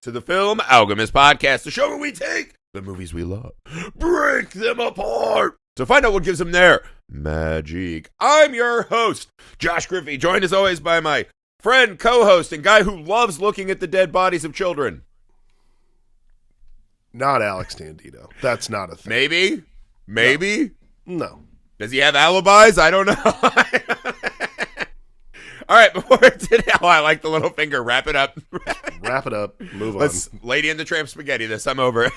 to the Film Alchemist podcast, the show where we take the movies we love, break them apart to find out what gives them their magic. I'm your host, Josh Griffey, joined as always by my friend, co-host, and guy who loves looking at the dead bodies of children. Not Alex Dandito. That's not a thing. Maybe? No. Does he have alibis? I don't know. All right, before today, I like the little finger. Wrap it up. Wrap it up. Move on. Let's Lady and the Tramp Spaghetti this. I'm over it.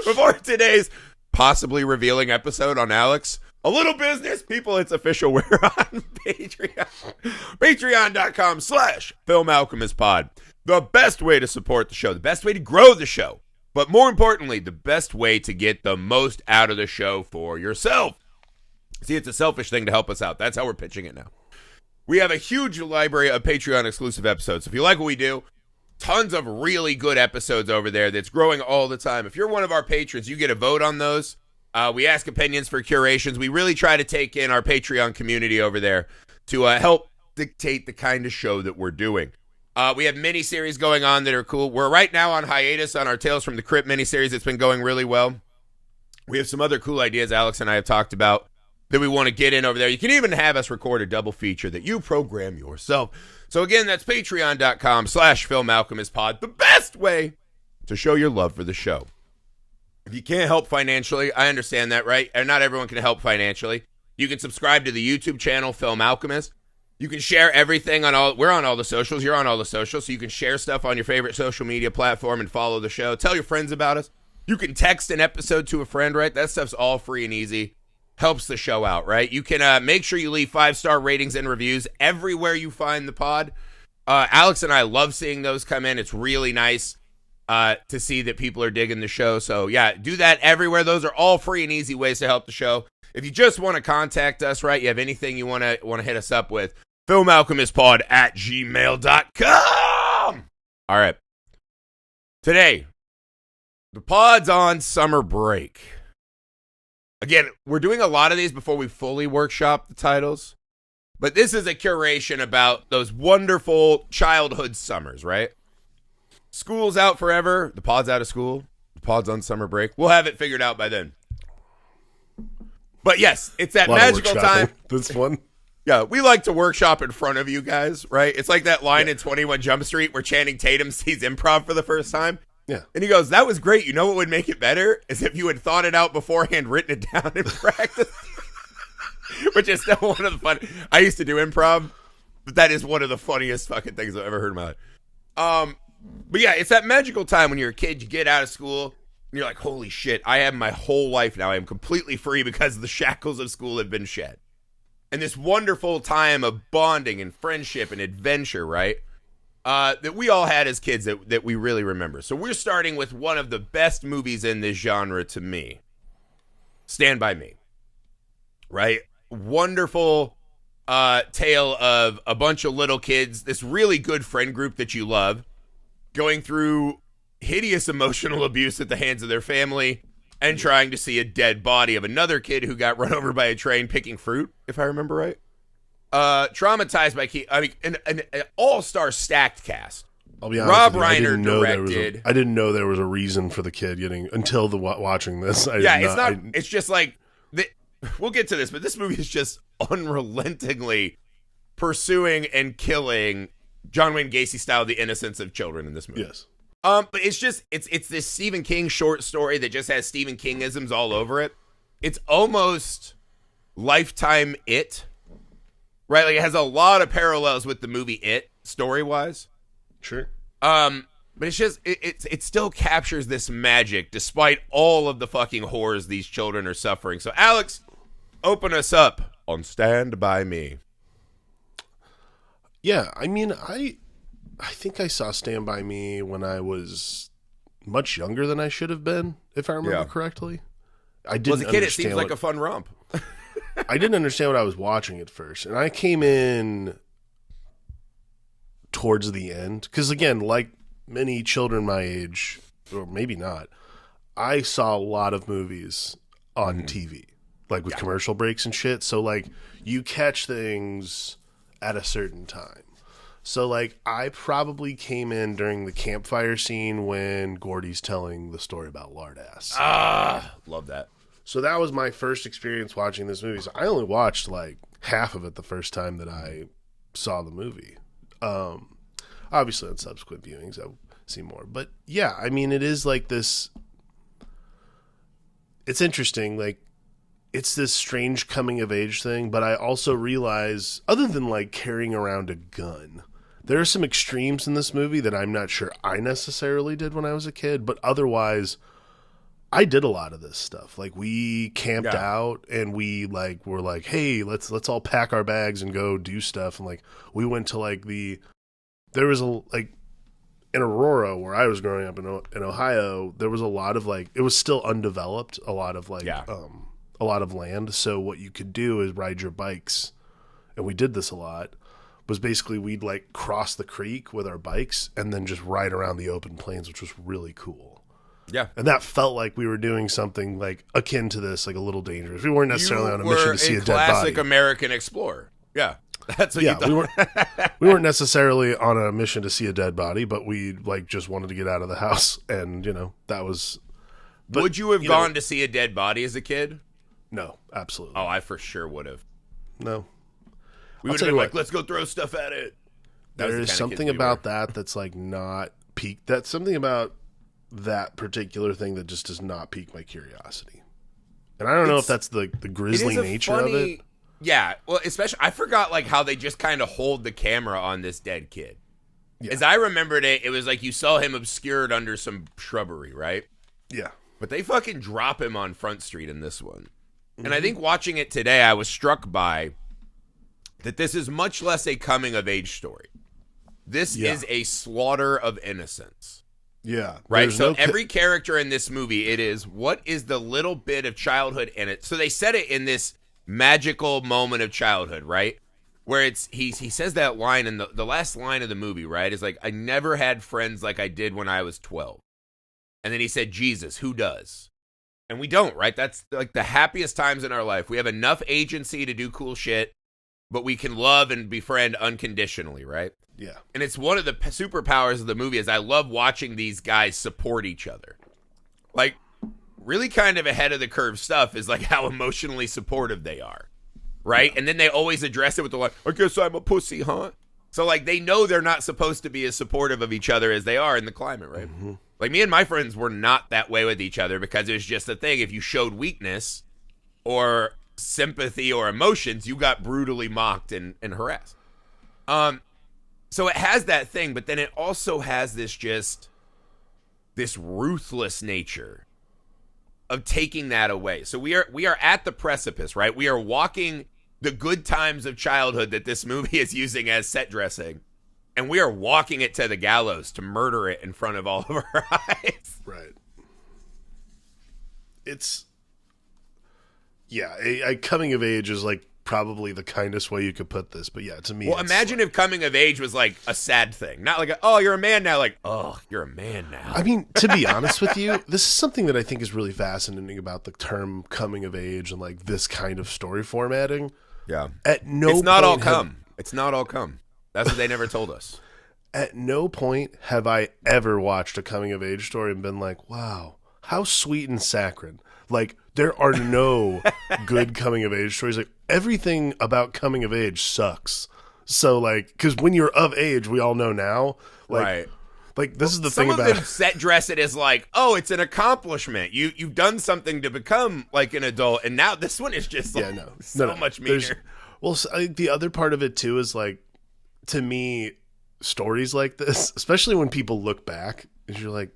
Before today's possibly revealing episode on Alex, a little business. People, it's official. We're on Patreon. Patreon.com/FilmAlchemistPod. The best way to support the show. The best way to grow the show. But more importantly, the best way to get the most out of the show for yourself. See, it's a selfish thing to help us out. That's how we're pitching it now. We have a huge library of Patreon exclusive episodes. If you like what we do, tons of really good episodes over there that's growing all the time. If you're one of our patrons, you get a vote on those. We ask opinions for curations. We really try to take in our Patreon community over there to help dictate the kind of show that we're doing. We have miniseries going on that are cool. We're right now on hiatus on our Tales from the Crypt miniseries. It's been going really well. We have some other cool ideas Alex and I have talked about that we want to get in over there. You can even have us record a double feature that you program yourself. So again, that's patreon.com/FilmAlchemistPod, the best way to show your love for the show. If you can't help financially, I understand that, right? And not everyone can help financially. You can subscribe to the YouTube channel, Film Alchemist. You can share everything we're on all the socials. You're on all the socials, so you can share stuff on your favorite social media platform and follow the show. Tell your friends about us. You can text an episode to a friend, right? That stuff's all free and easy. Helps the show out, right? You can make sure you leave 5-star ratings and reviews everywhere you find the pod. Alex and I love seeing those come in. It's really nice to see that people are digging the show. So yeah, do that everywhere. Those are all free and easy ways to help the show. If you just want to contact us, right? You have anything you want to hit us up with, filmalchemistpod@gmail.com. All right. Today, the pod's on summer break. Again, we're doing a lot of these before we fully workshop the titles, but this is a curation about those wonderful childhood summers, right? School's out forever. The pod's out of school. The pod's on summer break. We'll have it figured out by then. But yes, it's that magical time. This one. Yeah, we like to workshop in front of you guys, right? It's like that line in 21 Jump Street where Channing Tatum sees improv for the first time. Yeah. And he goes, that was great. You know what would make it better? Is if you had thought it out beforehand, written it down in practice. Which is still one of the fun. I used to do improv, but that is one of the funniest fucking things I've ever heard in my life. But yeah, it's that magical time when you're a kid, you get out of school, and you're like, holy shit, I have my whole life now. I am completely free because the shackles of school have been shed. And this wonderful time of bonding and friendship and adventure, right? That we all had as kids that we really remember. So we're starting with one of the best movies in this genre to me. Stand By Me. Right? Wonderful tale of a bunch of little kids, this really good friend group that you love, going through hideous emotional abuse at the hands of their family and trying to see a dead body of another kid who got run over by a train picking fruit, if I remember right. Traumatized by an all-star stacked cast. I'll be honest Rob with you, Reiner directed. I didn't know there was a reason for the kid getting until watching this. It's just like we'll get to this, but this movie is just unrelentingly pursuing and killing John Wayne Gacy style the innocence of children in this movie. Yes. But it's just it's this Stephen King short story that just has Stephen King-isms all over it. It's almost Lifetime It. Right, like it has a lot of parallels with the movie It, story-wise. Sure. But it's just it still captures this magic despite all of the fucking horrors these children are suffering. So Alex, open us up on Stand By Me. Yeah, I mean, I think I saw Stand By Me when I was much younger than I should have been, if I remember correctly. I didn't. Well, as a kid, it seems like a fun romp. I didn't understand what I was watching at first, and I came in towards the end because, again, like many children my age, or maybe not, I saw a lot of movies on TV, like with commercial breaks and shit. So, like, you catch things at a certain time. So, like, I probably came in during the campfire scene when Gordy's telling the story about Lard ass. Love that. So that was my first experience watching this movie. So I only watched, like, half of it the first time that I saw the movie. Obviously, on subsequent viewings, I've seen more. But, yeah, I mean, it is like this... It's interesting, like, it's this strange coming-of-age thing, but I also realize, other than, like, carrying around a gun... There are some extremes in this movie that I'm not sure I necessarily did when I was a kid, but otherwise, I did a lot of this stuff. Like, we camped out and we like were like, hey, let's all pack our bags and go do stuff. And like, we went to like there was a like in Aurora where I was growing up in Ohio. There was a lot of like it was still undeveloped. A lot of like a lot of land. So what you could do is ride your bikes, and we did this a lot. Was basically we'd like cross the creek with our bikes and then just ride around the open plains, which was really cool. Yeah. And that felt like we were doing something like akin to this, like a little dangerous. We weren't necessarily on a mission to see a dead body. Classic American explorer. Yeah. That's what you thought. we weren't necessarily on a mission to see a dead body, but we like just wanted to get out of the house, and that was. But, would you have gone to see a dead body as a kid? No, absolutely. Oh, I for sure would have. No. We would have been like, let's go throw stuff at it. There is something about that that's like not piqued. That's something about that particular thing that just does not pique my curiosity. And I don't know if that's the grisly nature of it. Yeah, well, especially I forgot like how they just kind of hold the camera on this dead kid. Yeah. As I remembered it, it was like you saw him obscured under some shrubbery, right? Yeah. But they fucking drop him on Front Street in this one. Mm-hmm. And I think watching it today, I was struck by that this is much less a coming-of-age story. This is a slaughter of innocence. Yeah. Right? So every character in this movie, it is, what is the little bit of childhood in it? So they set it in this magical moment of childhood, right? Where it's he says that line, and the last line of the movie, right, is like, I never had friends like I did when I was 12. And then he said, Jesus, who does? And we don't, right? That's like the happiest times in our life. We have enough agency to do cool shit, but we can love and befriend unconditionally, right? Yeah. And it's one of the superpowers of the movie is I love watching these guys support each other. Like, really kind of ahead of the curve stuff is like how emotionally supportive they are, right? Yeah. And then they always address it with the line, I guess I'm a pussy, huh? So, like, they know they're not supposed to be as supportive of each other as they are in the climate, right? Mm-hmm. Like, me and my friends were not that way with each other because it was just a thing. If you showed weakness or sympathy or emotions, you got brutally mocked and harassed. So it has that thing, but then it also has this ruthless nature of taking that away. So we are at the precipice, right? We are walking the good times of childhood that this movie is using as set dressing, and we are walking it to the gallows to murder it in front of all of our eyes. Right. It's a coming of age is like probably the kindest way you could put this, but yeah, to me. Well, imagine if coming of age was like a sad thing, not like oh, you're a man now, like oh, you're a man now. I mean, to be honest with you, this is something that I think is really fascinating about the term coming of age and like this kind of story formatting. Yeah, it's not all come. It's not all come. That's what they never told us. At no point have I ever watched a coming of age story and been like, wow, how sweet and saccharine. Like, there are no good coming of age stories. Like, everything about coming of age sucks. So, like, because when you're of age, we all know now. Like, right. Like, this is the thing about some of them set dress it as like, oh, it's an accomplishment. You've done something to become like an adult, and now this one is just like so much meaner. Well, the other part of it too is like, to me, stories like this, especially when people look back, is you're like,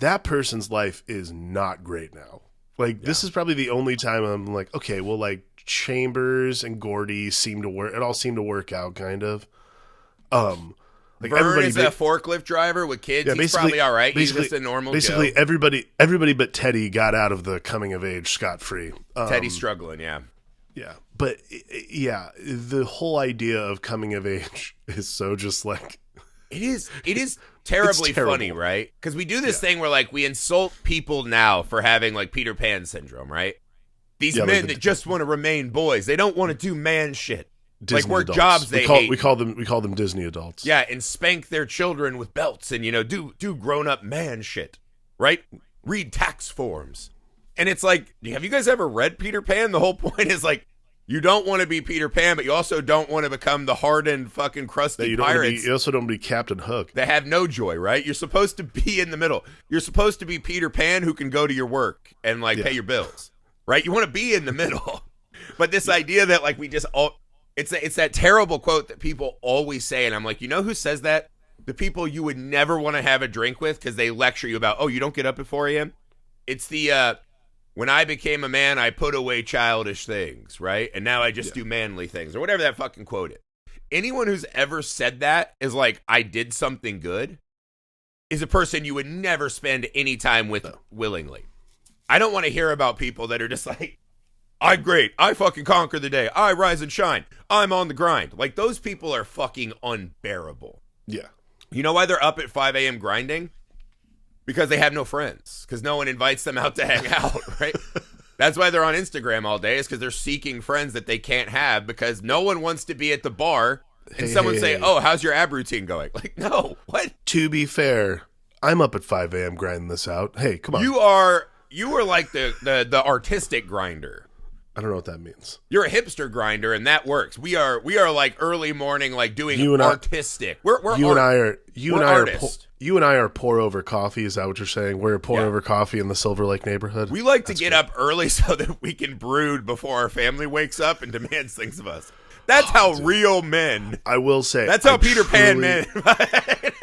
that person's life is not great now. Like, this is probably the only time I'm like, okay, well, like, Chambers and Gordy seem to work. It all seemed to work out, kind of. Like, Vern is a forklift driver with kids. Yeah, he's probably all right. He's just a normal basically, Joe. everybody but Teddy got out of the coming of age scot-free. Teddy's struggling, yeah. Yeah. But, yeah, the whole idea of coming of age is so just like... It is terribly funny, right? Because we do this thing where, like, we insult people now for having, like, Peter Pan syndrome, right? These men that just want to remain boys. They don't want to do man shit. Disney work adults. jobs they hate. We call them Disney adults. Yeah, and spank their children with belts and, do grown-up man shit, right? Read tax forms. And it's like, have you guys ever read Peter Pan? The whole point is like, you don't want to be Peter Pan, but you also don't want to become the hardened fucking crusty pirates. You also don't want to be Captain Hook. They have no joy, right? You're supposed to be in the middle. You're supposed to be Peter Pan who can go to your work and pay your bills, right? You want to be in the middle. But this idea that we just all, it's that terrible quote that people always say, and I'm like, who says that? The people you would never want to have a drink with because they lecture you about, you don't get up at 4 a.m. It's the when I became a man, I put away childish things, right? And now I just do manly things, or whatever that fucking quote is. Anyone who's ever said that is like, I did something good, is a person you would never spend any time with willingly. I don't want to hear about people that are just like, I'm great. I fucking conquer the day. I rise and shine. I'm on the grind. Like, those people are fucking unbearable. Yeah. You know why they're up at 5 a.m. grinding? Because they have no friends. Because no one invites them out to hang out, right? That's why they're on Instagram all day, is because they're seeking friends that they can't have because no one wants to be at the bar and someone say, oh, how's your ab routine going? Like, no, what? To be fair, I'm up at 5 a.m. grinding this out. Hey, come on. You are like the artistic grinder. I don't know what that means. You're a hipster grinder, and that works. We are like early morning, like doing artistic. You and I are pour over coffee. Is that what you're saying? We're pour over coffee in the Silver Lake neighborhood. We like to get up early so that we can brood before our family wakes up and demands things of us. That's how real men. I will say. That's how Peter Pan men.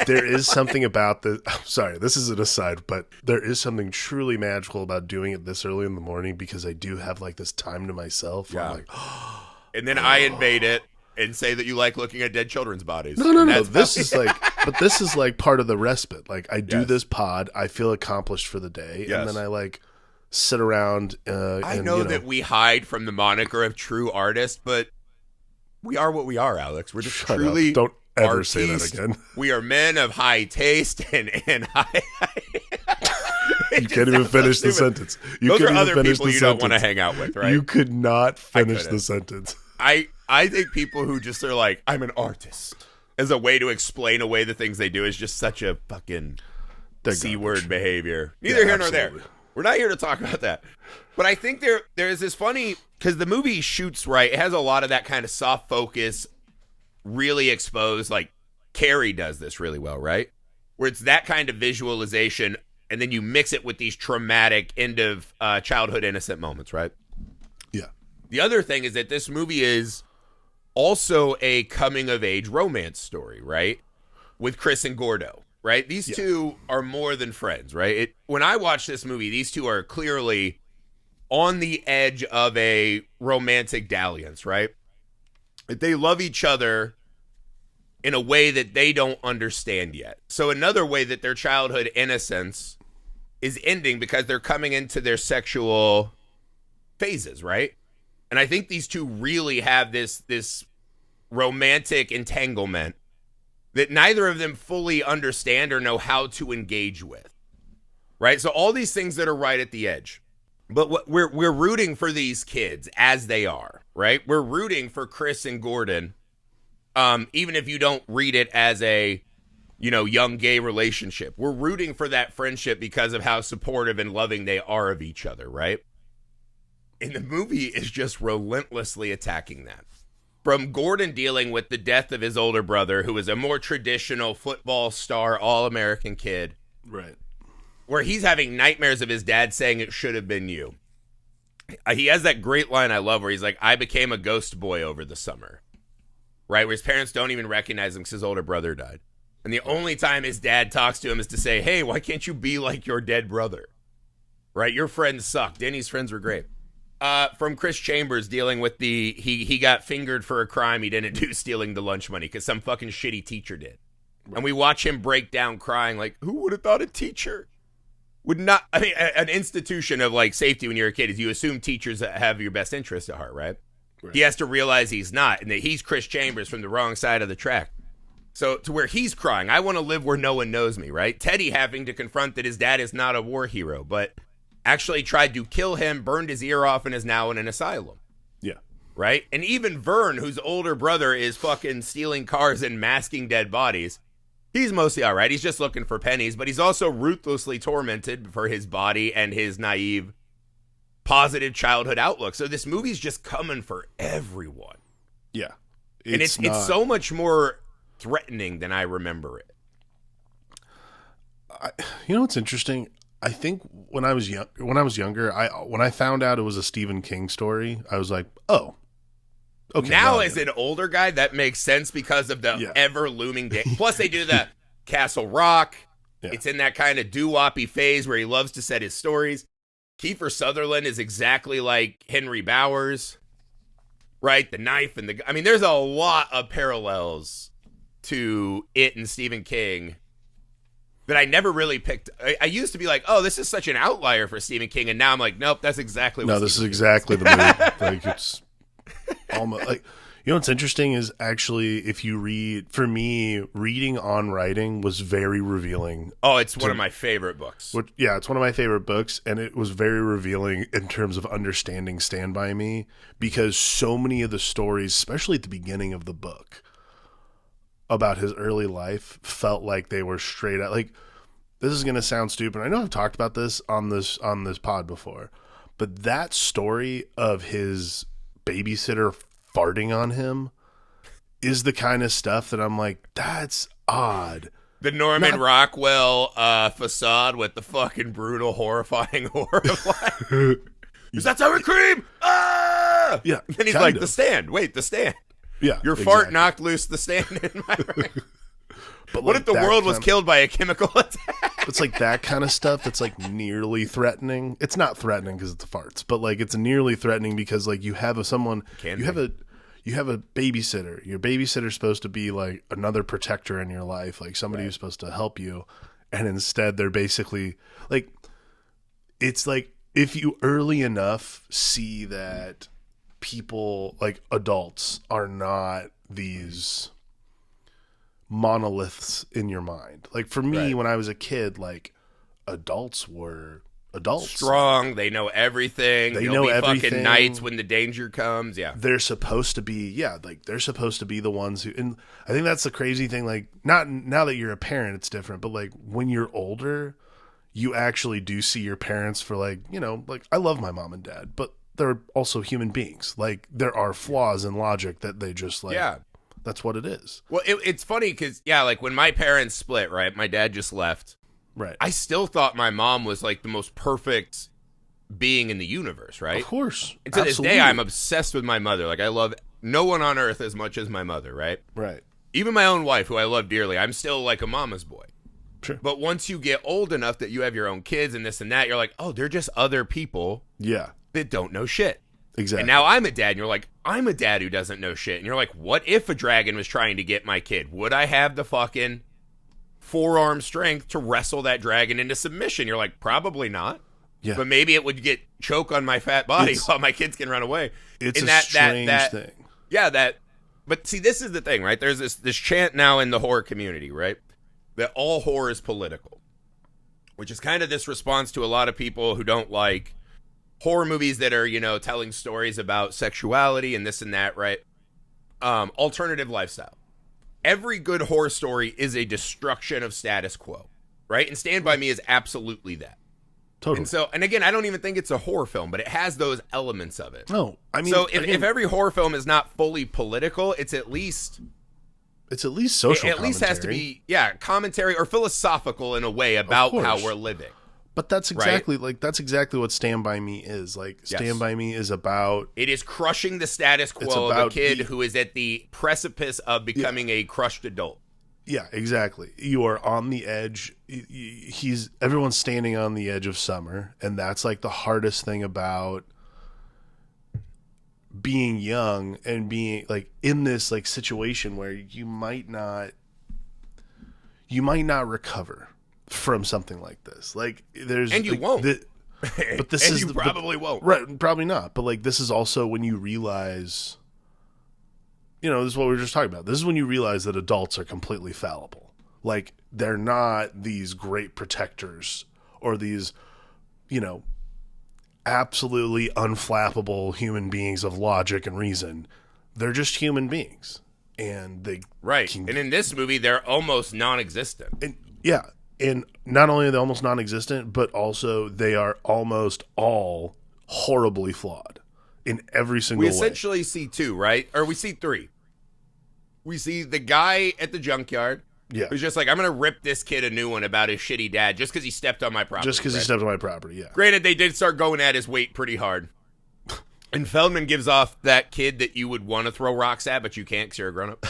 There is something about the. Sorry, this is an aside, but there is something truly magical about doing it this early in the morning because I do have like this time to myself. Yeah. I'm like, and then I invade it and say that you like looking at dead children's bodies. No. This is like part of the respite. Like I do this pod, I feel accomplished for the day, and then I sit around. I know that we hide from the moniker of true artist, but we are what we are, Alex. We're just truly. Don't ever artiste. Say that again. We are men of high taste and high. You can't even finish the sentence. Those are other people you don't want to hang out with, right? You could not finish the sentence. I think people who just are like, I'm an artist, as a way to explain away the things they do is just such a fucking C-word behavior. Neither here nor there. We're not here to talk about that. But I think there is this funny, because the movie shoots right. It has a lot of that kind of soft focus, really exposed. Like Carrie does this really well, right? Where it's that kind of visualization, and then you mix it with these traumatic end of childhood innocent moments, right? Yeah. The other thing is that this movie is also a coming of age romance story, right? With Chris and Gordo, right? These two are more than friends, right? When I watch this movie, these two are clearly on the edge of a romantic dalliance, right? They love each other in a way that they don't understand yet. So another way that their childhood innocence is ending because they're coming into their sexual phases, right? And I think these two really have this romantic entanglement that neither of them fully understand or know how to engage with, right? So all these things that are right at the edge. But what we're rooting for these kids as they are, right? We're rooting for Chris and Gordon, even if you don't read it as a, young gay relationship. We're rooting for that friendship because of how supportive and loving they are of each other, right? And the movie is just relentlessly attacking that. From Gordon dealing with the death of his older brother, who was a more traditional football star, all-American kid. Right. Where he's having nightmares of his dad saying it should have been you. He has that great line I love where he's like, I became a ghost boy over the summer. Right? Where his parents don't even recognize him because his older brother died. And the only time his dad talks to him is to say, hey, why can't you be like your dead brother? Right? Your friends suck. Denny's friends were great. From Chris Chambers dealing with he got fingered for a crime he didn't do, stealing the lunch money because some fucking shitty teacher did. Right. And we watch him break down crying like, who would have thought a teacher would not, an institution of like safety when you're a kid is you assume teachers have your best interest at heart, right? He has to realize he's not, and that he's Chris Chambers from the wrong side of the track. So to where he's crying, I want to live where no one knows me, right? Teddy having to confront that his dad is not a war hero, but actually tried to kill him, burned his ear off, and is now in an asylum. Yeah. right? And even Vern, whose older brother is fucking stealing cars and masking dead bodies, he's mostly all right. He's just looking for pennies, but he's also ruthlessly tormented for his body and his naive, positive childhood outlook. So this movie's just coming for everyone. Yeah. It's so much more threatening than I remember it. You know what's interesting? I think when I was younger, when I found out it was a Stephen King story, I was like, "Oh, okay." Now, as an older guy, that makes sense because of the ever looming day. Plus, they do the Castle Rock. Yeah. It's in that kind of doo-woppy phase where he loves to set his stories. Kiefer Sutherland is exactly like Henry Bowers, right? The knife and I mean, there's a lot of parallels to it and Stephen King that I never really picked. I used to be like, oh, this is such an outlier for Stephen King. And now I'm like, nope, that's exactly what this is exactly the movie. Like, it's almost like, you know, what's interesting is actually, if you read, for me, reading On Writing was very revealing. Oh, it's one of my favorite books. It's one of my favorite books. And it was very revealing in terms of understanding Stand By Me, because so many of the stories, especially at the beginning of the book, about his early life felt like they were straight out. Like, this is going to sound stupid. I know I've talked about this on this pod before, but that story of his babysitter farting on him is the kind of stuff that I'm like, that's odd. The Norman Rockwell facade with the fucking brutal, horrifying horror of life. Is that sour cream? Ah! Yeah. And he's like, The Stand. Wait, The Stand. Yeah, your fart knocked loose the stand in my ring. But what if the world was killed by a chemical attack? It's like that kind of stuff that's like nearly threatening. It's not threatening because it's farts, but like it's nearly threatening because like you have a babysitter. Your babysitter's supposed to be like another protector in your life, like somebody who's supposed to help you, and instead they're basically like, it's like if you early enough see that people, like adults, are not these monoliths in your mind. Like for me, when I was a kid, like adults were adults. Strong. They know everything. They'll be fucking knights when the danger comes. Yeah. They're supposed to be, they're supposed to be the ones who, and I think that's the crazy thing. Like, not now that you're a parent, it's different, but like when you're older, you actually do see your parents for like, you know, like I love my mom and dad, but they're also human beings. Like there are flaws in logic that they just like, that's what it is. Well, it's funny because, like when my parents split, right? My dad just left. Right. I still thought my mom was like the most perfect being in the universe, right? Of course. And to this day, I'm obsessed with my mother. Like I love no one on earth as much as my mother, right? Right. Even my own wife, who I love dearly, I'm still like a mama's boy. Sure. But once you get old enough that you have your own kids and this and that, you're like, oh, they're just other people. Yeah. That don't know shit. Exactly. And now I'm a dad, and you're like, I'm a dad who doesn't know shit. And you're like, what if a dragon was trying to get my kid? Would I have the fucking forearm strength to wrestle that dragon into submission? You're like, probably not. Yeah. But maybe it would get choke on my fat body while my kids can run away. It's a strange thing. Yeah, but see, this is the thing, right? There's this chant now in the horror community, right? That all horror is political, which is kind of this response to a lot of people who don't like horror movies that are, you know, telling stories about sexuality and this and that, right? Alternative lifestyle. Every good horror story is a destruction of status quo, right? And Stand By Me is absolutely that. Totally. And again, I don't even think it's a horror film, but it has those elements of it. No, I mean, so if every horror film is not fully political, it's at least social. It at least has to be, commentary or philosophical in a way about how we're living. But that's exactly what Stand By Me is. Like Stand By Me is about. It is crushing the status quo of a kid who is at the precipice of becoming a crushed adult. Yeah, exactly. You are on the edge. Everyone's standing on the edge of summer, and that's like the hardest thing about being young and being like in this like situation where you might not recover from something like this. Like there's and you won't. But this and is you probably won't. Right, probably not. But like this is also when you realize, you know, this is what we were just talking about. This is when you realize that adults are completely fallible. Like they're not these great protectors or these, you know, absolutely unflappable human beings of logic and reason. They're just human beings. And they Right. And in this movie, they're almost non-existent. And yeah, and not only are they almost non-existent, but also they are almost all horribly flawed in every single We way. essentially see two, right? Or we see three. We see the guy at the junkyard who's just like, I'm going to rip this kid a new one about his shitty dad just because he stepped on my property. Just because he stepped on my property, yeah. Granted, they did start going at his weight pretty hard. And Feldman gives off that kid that you would want to throw rocks at, but you can't because you're a grown-up.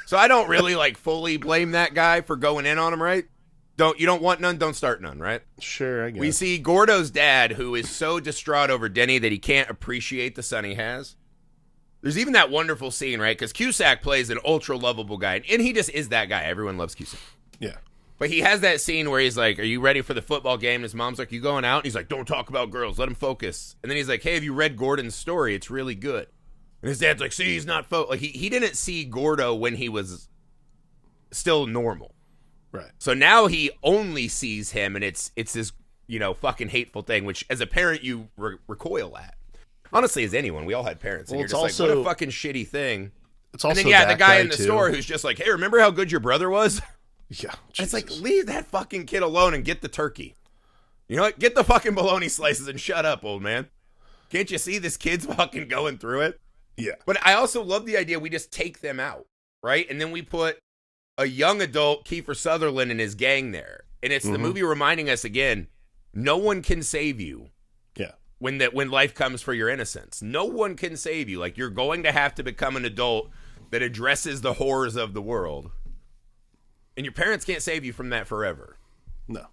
So I don't really like fully blame that guy for going in on him, right? You don't want none, don't start none, right? Sure, I guess. We see Gordo's dad, who is so distraught over Denny that he can't appreciate the son he has. There's even that wonderful scene, right? Because Cusack plays an ultra lovable guy, and he just is that guy. Everyone loves Cusack. Yeah. But he has that scene where he's like, are you ready for the football game? And his mom's like, you going out? And he's like, don't talk about girls. Let him focus. And then he's like, hey, have you read Gordon's story? It's really good. And his dad's like, see, he's not like he didn't see Gordo when he was still normal. Right. So now he only sees him, and it's this, fucking hateful thing, which as a parent you recoil at. Honestly, as anyone, we all had parents. And Well, you're just also, like, what a fucking shitty thing. It's also and then, that the guy in the too. store who's just like, hey, remember how good your brother was? Yeah. It's like, leave that fucking kid alone and get the turkey. You know what? Get the fucking bologna slices and shut up, old man. Can't you see this kid's fucking going through it? Yeah. But I also love the idea we just take them out, right? And then we put a young adult, Kiefer Sutherland, and his gang there. And it's the movie reminding us again, no one can save you. Yeah. When life comes for your innocence. No one can save you. Like, you're going to have to become an adult that addresses the horrors of the world. And your parents can't save you from that forever. No.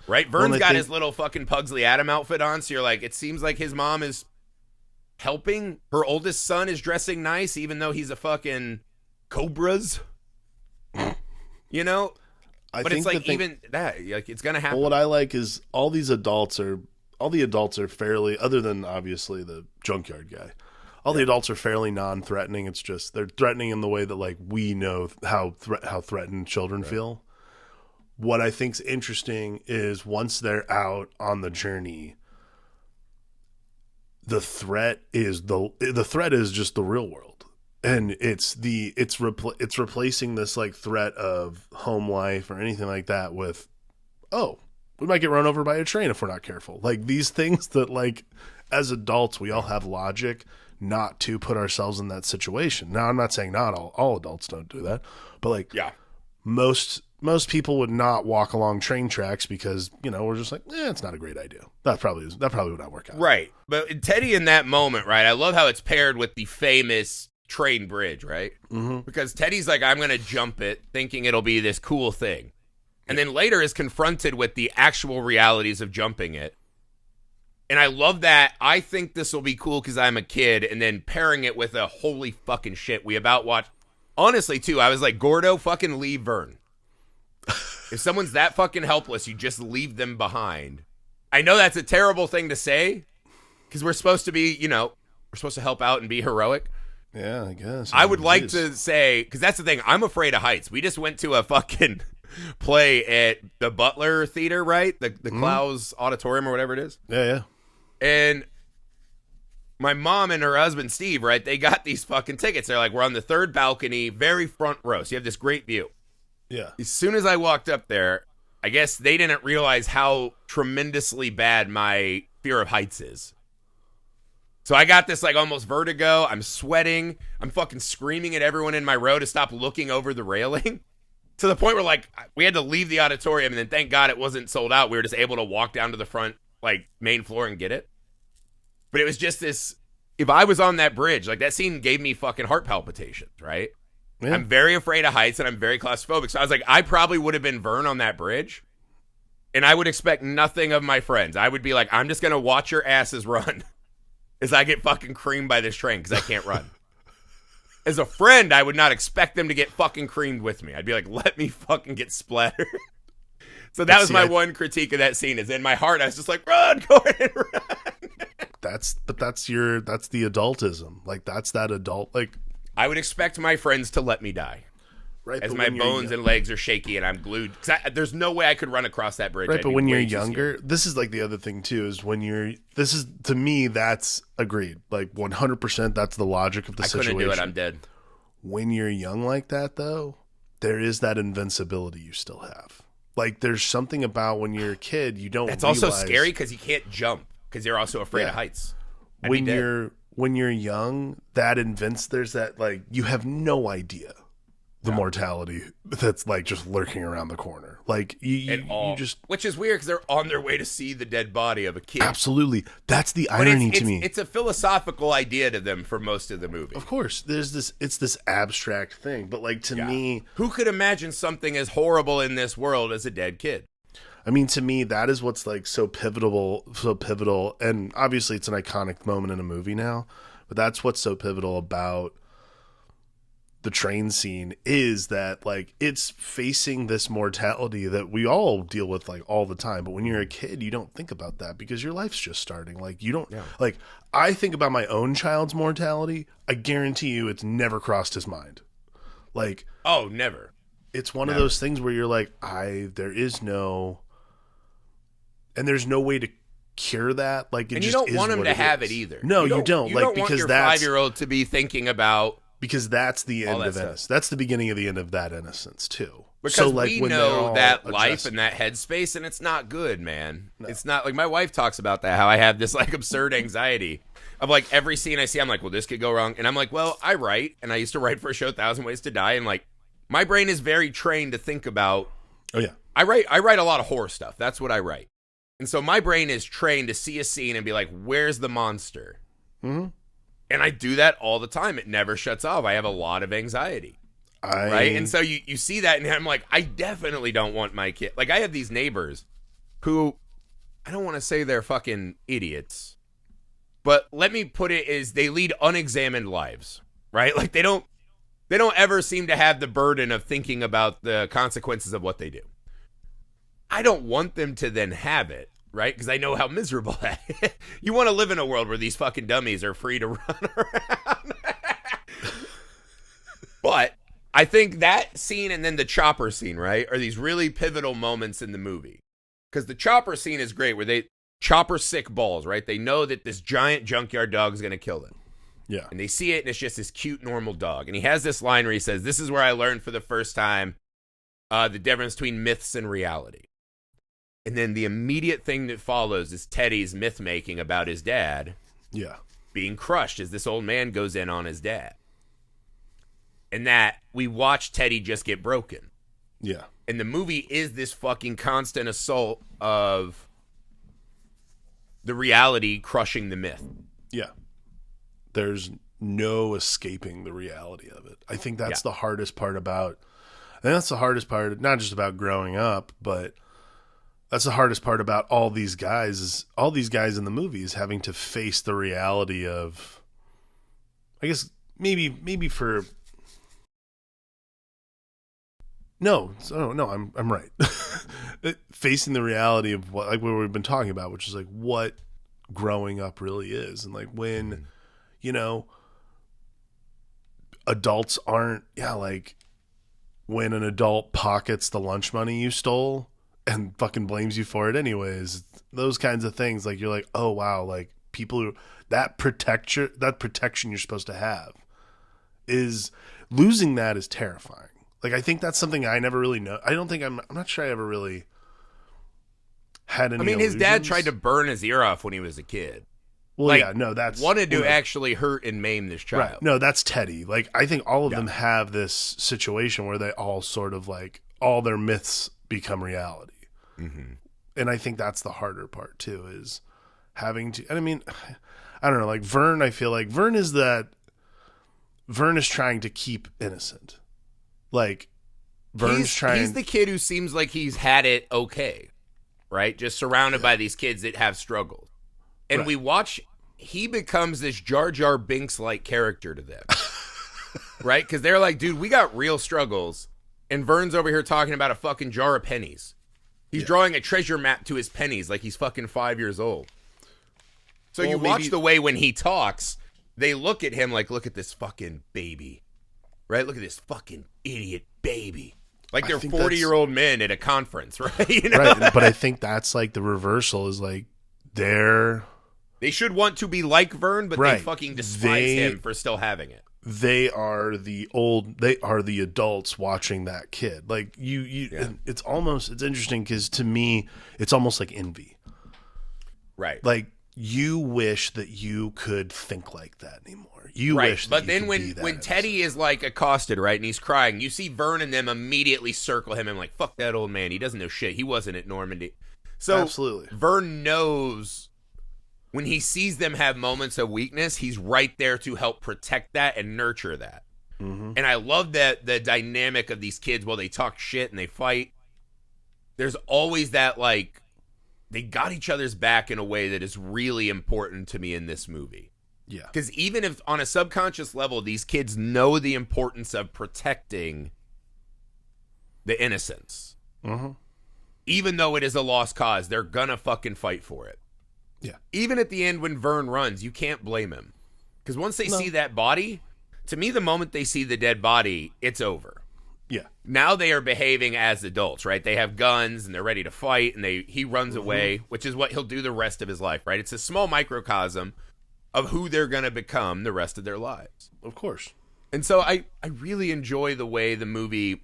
Right? Vern's got his little fucking Pugsley Adam outfit on, so you're like, it seems like his mom is helping. Her oldest son is dressing nice, even though he's a fucking Cobras. But it's like, even that, like, it's going to happen. Well, what I like is all the adults are fairly, other than obviously the junkyard guy, all the adults are fairly non-threatening. It's just they're threatening in the way that like we know how threatened children feel. What I think's interesting is once they're out on the journey, the threat is just the real world, and it's replacing this like threat of home life or anything like that with, oh, we might get run over by a train if we're not careful. Like these things that like as adults we all have logic not to put ourselves in that situation. Now I'm not saying not all adults don't do that, but like most people would not walk along train tracks because, we're just like, it's not a great idea. That probably would not work out. Right. But Teddy in that moment, right? I love how it's paired with the famous train bridge, right? Mm-hmm. Because Teddy's like, I'm going to jump it thinking it'll be this cool thing. And then later is confronted with the actual realities of jumping it. And I love that. I think this will be cool because I'm a kid. And then pairing it with a holy fucking shit. We about watched. Honestly, too, I was like, Gordo, fucking leave Vern. If someone's that fucking helpless, you just leave them behind. I know that's a terrible thing to say because we're supposed to be, we're supposed to help out and be heroic. Yeah, I guess. I would like to say, because that's the thing, I'm afraid of heights. We just went to a fucking play at the Butler Theater, right? The Klaus Auditorium or whatever it is. Yeah. And my mom and her husband, Steve, right? They got these fucking tickets. They're like, we're on the third balcony, very front row. So you have this great view. Yeah. As soon as I walked up there, I guess they didn't realize how tremendously bad my fear of heights is. So I got this like almost vertigo. I'm sweating. I'm fucking screaming at everyone in my row to stop looking over the railing. To the point where like we had to leave the auditorium, and then thank God it wasn't sold out. We were just able to walk down to the front like main floor and get it. But it was just this, if I was on that bridge, like that scene gave me fucking heart palpitations, right? Yeah. I'm very afraid of heights and I'm very claustrophobic. So I was like, I probably would have been Vern on that bridge. And I would expect nothing of my friends. I would be like, I'm just going to watch your asses run as I get fucking creamed by this train because I can't run. As a friend, I would not expect them to get fucking creamed with me. I'd be like, let me fucking get splattered. So that was my one critique of that scene is in my heart. I was just like, run, go ahead and run. That's the adultism. Like that's that adult, like I would expect my friends to let me die. Right, as but my when you're bones and legs are shaky and I'm glued. There's no way I could run across that bridge. Right, I'd but be when you're way too younger, scared. this is like the other thing too, is this is, to me, that's agreed. Like 100%, that's the logic of the I situation. couldn't do it. I'm dead. When you're young like that, though, there is that invincibility you still have. Like, there's something about when you're a kid, you don't That's realize. also scary because you can't jump because you're also afraid Yeah. of heights. I'd be dead. When you're young, there's that, like, you have no idea the mortality that's like just lurking around the corner. Like you just, which is weird because they're on their way to see the dead body of a kid. absolutely, that's the But irony to me. It's a philosophical idea to them for most of the movie. Of course, it's this abstract thing, but like to me, who could imagine something as horrible in this world as a dead kid? I mean, to me, that is what's like so pivotal, and obviously it's an iconic moment in a movie now, but that's what's so pivotal about the train scene, is that like it's facing this mortality that we all deal with like all the time. But when you're a kid, you don't think about that because your life's just starting. Like you don't like, I think about my own child's mortality. I guarantee you it's never crossed his mind. Like, oh, never. It's one of those things where you're like, there's no way to cure that. Like, it and you just don't is want him what to it have is. it either. No, you don't. You Like, don't want because your that's 5-year-old to be thinking about, because that's the end that of stuff. innocence. That's the beginning of the end of that innocence too. Because so, like, we when they're know all that life addressed- and that headspace, and it's not good, man. No. It's not like my wife talks about that, how I have this like absurd anxiety of like every scene I see, I'm like, well, this could go wrong. And I'm like, well, I write, and I used to write for a show, 1,000 Ways to Die, and like my brain is very trained to think about. Oh yeah, I write a lot of horror stuff. That's what I write. And so my brain is trained to see a scene and be like, where's the monster? Mm-hmm. And I do that all the time. It never shuts off. I have a lot of anxiety. Right? And so you see that, and I'm like, I definitely don't want my kid. Like, I have these neighbors who, I don't want to say they're fucking idiots, but let me put it as they lead unexamined lives, right? Like, they don't ever seem to have the burden of thinking about the consequences of what they do. I don't want them to then have it, right? Because I know how miserable that is. You want to live in a world where these fucking dummies are free to run around. But I think that scene and then the chopper scene, right, are these really pivotal moments in the movie. Because the chopper scene is great, where they chopper sick balls, right? They know that this giant junkyard dog is going to kill them. Yeah. And they see it, and it's just this cute, normal dog. And he has this line where he says, this is where I learned for the first time the difference between myths and reality. And then the immediate thing that follows is Teddy's myth making about his dad being crushed as this old man goes in on his dad. And that we watch Teddy just get broken. Yeah. And the movie is this fucking constant assault of the reality crushing the myth. Yeah. There's no escaping the reality of it. I think that's the hardest part about, and that's the hardest part, not just about growing up, but that's the hardest part about all these guys in the movies having to face the reality of, I guess maybe for, no, I'm right. Facing the reality of what we've been talking about, which is like what growing up really is. And like when, adults aren't, like when an adult pockets the lunch money you stole and fucking blames you for it anyways, those kinds of things, like you're like, oh wow, like people who that protection you're supposed to have is losing, that is terrifying. Like I think that's something I never really know. I'm not sure I ever really had any. I mean, his dad illusions. tried to burn his ear off when he was a kid. Well, like, yeah, no, that's wanted to actually hurt and maim this child. Right. No, that's Teddy. Like I think all of them have this situation where they all sort of like all their myths become reality. Mm-hmm. And I think that's the harder part too, is having to, and I mean, I don't know, like Vern, I feel like Vern is trying to keep innocent. Like Vern's he's the kid who seems like he's had it okay, right? Just surrounded by these kids that have struggles. And we watch, he becomes this Jar Jar Binks-like character to them. Right? Because they're like, dude, we got real struggles. And Vern's over here talking about a fucking jar of pennies. He's drawing a treasure map to his pennies like he's fucking 5 years old. So you watch the way when he talks, they look at him like, look at this fucking baby. right? Look at this fucking idiot baby. Like they're think 40-year-old men at a conference, right? You know? Right, but I think that's like the reversal is like they should want to be like Vern, but they fucking despise him for still having it. They are the adults watching that kid. Like it's interesting because to me, it's almost like envy. Right. Like you wish that you could think like that anymore. You wish that but you then could when Teddy is like accosted, right, and he's crying, you see Vern and them immediately circle him and like, fuck that old man. He doesn't know shit. He wasn't at Normandy. So absolutely. Vern knows when he sees them have moments of weakness, he's right there to help protect that and nurture that. Mm-hmm. And I love that the dynamic of these kids while they talk shit and they fight. There's always that like they got each other's back in a way that is really important to me in this movie. Yeah. Because even if on a subconscious level, these kids know the importance of protecting the innocents. Mm-hmm. Even though it is a lost cause, they're gonna fucking fight for it. Yeah. Even at the end when Vern runs, you can't blame him. Because once they see that body, to me, the moment they see the dead body, it's over. Yeah. Now they are behaving as adults, right? They have guns and they're ready to fight, and he runs away, which is what he'll do the rest of his life, right? It's a small microcosm of who they're going to become the rest of their lives. Of course. And so I really enjoy the way the movie,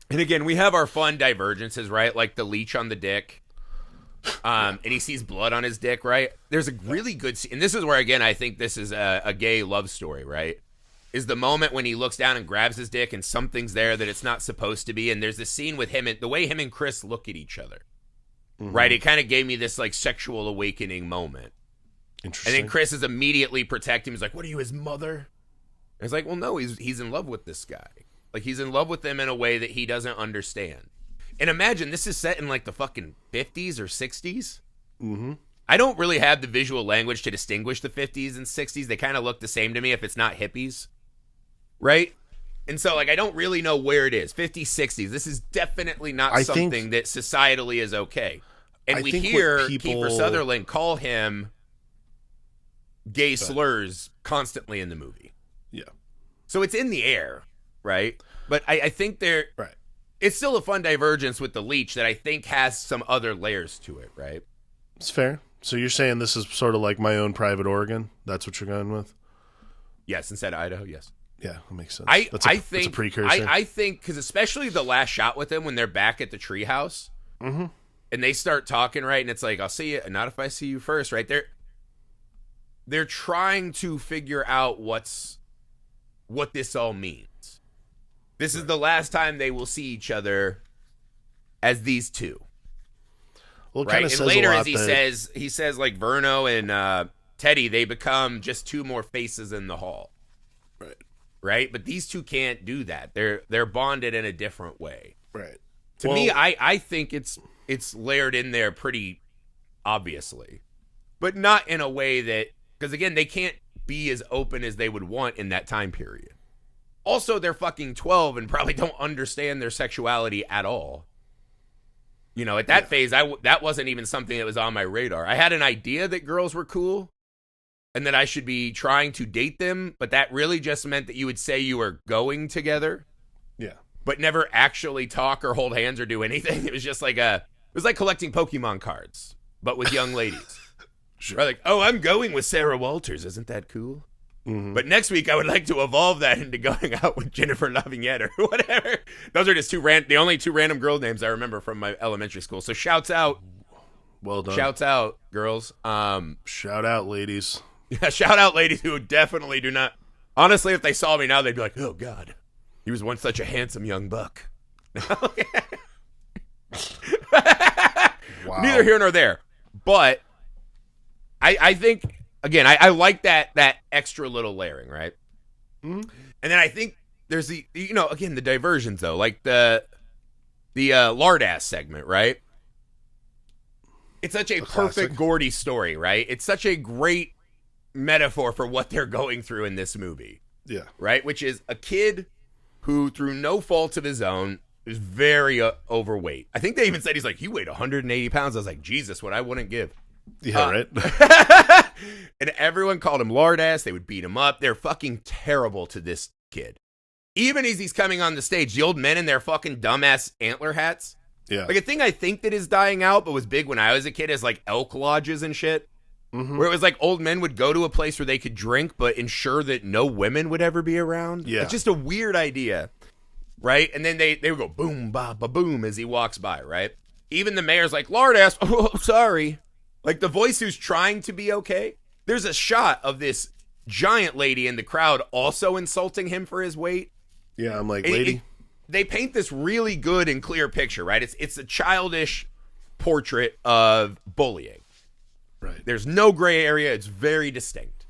and again, we have our fun divergences, right? Like the leech on the dick. And he sees blood on his dick, right? There's a really good scene, and this is where, again, I think this is a gay love story, right? Is the moment when he looks down and grabs his dick and something's there that it's not supposed to be, and there's this scene with him and the way him and Chris look at each other, right? It kind of gave me this like sexual awakening moment. Interesting. And then Chris is immediately protecting him. He's like, what are you, his mother? And it's like, well, no, he's in love with this guy. Like, he's in love with him in a way that he doesn't understand. And imagine, this is set in, like, the fucking 50s or 60s. Mm-hmm. I don't really have the visual language to distinguish the 50s and 60s. They kind of look the same to me if it's not hippies. Right? And so, like, I don't really know where it is. 50s, 60s. This is definitely not something that societally is okay. And we hear Kiefer Sutherland call him gay slurs constantly in the movie. Yeah. So it's in the air, right? But I think right. It's still a fun divergence with the leech that I think has some other layers to it, right? It's fair. So you're saying this is sort of like My Own Private Oregon? That's what you're going with? Yes, instead of Idaho, yes. Yeah, that makes sense. I think that's a precursor. I think, because especially the last shot with them when they're back at the treehouse, and they start talking, right? And it's like, I'll see you, not if I see you first, right? They're trying to figure out what this all means. This is the last time they will see each other as these two. Well, it right? kind of And says later, a lot as he says, like Verno and Teddy, they become just two more faces in the hall. Right. Right? But these two can't do that. They're bonded in a different way. Right. To me, I think it's layered in there pretty obviously, but not in a way that, because again, they can't be as open as they would want in that time period. Also, they're fucking 12 and probably don't understand their sexuality at all. You know, at that phase, that wasn't even something that was on my radar. I had an idea that girls were cool and that I should be trying to date them, but that really just meant that you would say you were going together. Yeah. But never actually talk or hold hands or do anything. It was just like it was like collecting Pokemon cards, but with young ladies. Sure. Right, like, oh, I'm going with Sarah Walters. Isn't that cool? Mm-hmm. But next week, I would like to evolve that into going out with Jennifer Lavignette or whatever. Those are just the only two random girl names I remember from my elementary school. So shouts out. Well done. Shouts out, girls. Shout out, ladies. Yeah, shout out, ladies who definitely do not. Honestly, if they saw me now, they'd be like, oh, God. He was once such a handsome young buck. Wow. Neither here nor there. But I think, again, I like that extra little layering, right? Mm-hmm. And then I think there's again, the diversions, though. Like the lard ass segment, right? It's such a perfect classic Gordy story, right? It's such a great metaphor for what they're going through in this movie. Yeah. Right? Which is a kid who, through no fault of his own, is very overweight. I think they even said he weighed 180 pounds. I was like, Jesus, what I wouldn't give. Yeah, right? And everyone called him lard ass. They would beat him up. They're fucking terrible to this kid. even as he's coming on the stage, the old men in their fucking dumbass antler hats. Yeah. Like a thing I think that is dying out, but was big when I was a kid, is like elk lodges and shit. Mm-hmm. Where it was like old men would go to a place where they could drink, but ensure that no women would ever be around. Yeah. It's just a weird idea. Right? And then they would go boom, ba, ba, boom as he walks by, right? Even the mayor's like, Lard asked, oh, sorry. Like the voice who's trying to be okay. There's a shot of this giant lady in the crowd also insulting him for his weight. Yeah, I'm like, lady. They paint this really good and clear picture, right? It's a childish portrait of bullying. Right. There's no gray area. It's very distinct.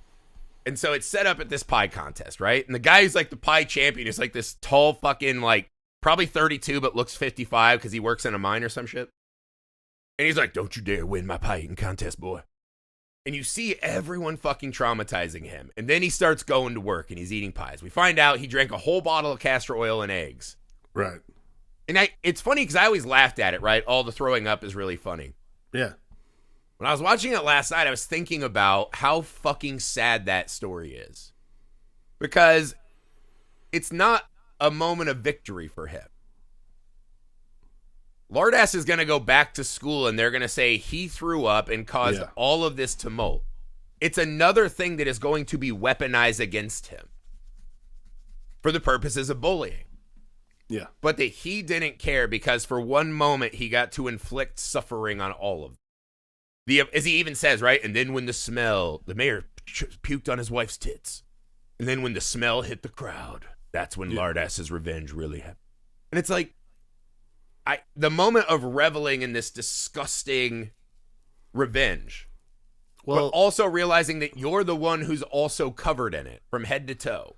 And so it's set up at this pie contest, right? And the guy who's like the pie champion is like this tall fucking like probably 32 but looks 55 because he works in a mine or some shit. And he's like, don't you dare win my pie eating contest, boy. And you see everyone fucking traumatizing him. And then he starts going to work and he's eating pies. We find out he drank a whole bottle of castor oil and eggs. Right. And it's funny because I always laughed at it, right? All the throwing up is really funny. Yeah. When I was watching it last night, I was thinking about how fucking sad that story is. Because it's not a moment of victory for him. Lardass is going to go back to school and they're going to say he threw up and caused all of this tumult. It's another thing that is going to be weaponized against him for the purposes of bullying. Yeah. But that he didn't care because for one moment he got to inflict suffering on all of them. As he even says, right? And then when the mayor puked on his wife's tits. And then when the smell hit the crowd, that's when Lardass's revenge really happened. And it's like, the moment of reveling in this disgusting revenge, but also realizing that you're the one who's also covered in it from head to toe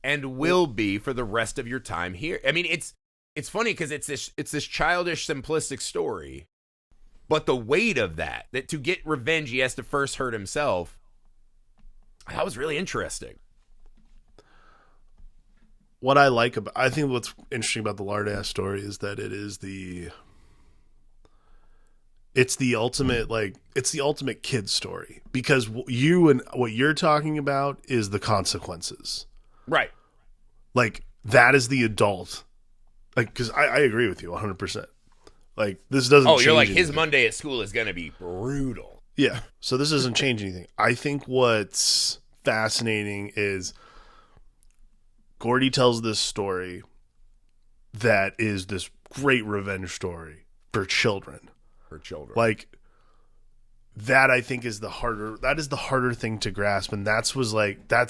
and will be for the rest of your time here. I mean, it's funny because it's this childish, simplistic story. But the weight of that to get revenge, he has to first hurt himself. That was really interesting. What I think what's interesting about the Lardass story is that it's the ultimate kid story because what you're talking about is the consequences. Right. Like that is the adult. Like, cause I agree with you 100%. Like this doesn't. Oh, you're like anything. His Monday at school is going to be brutal. Yeah. So this doesn't change anything. I think what's fascinating is Gordy tells this story that is this great revenge story for children. Like that I think is the harder thing to grasp. And that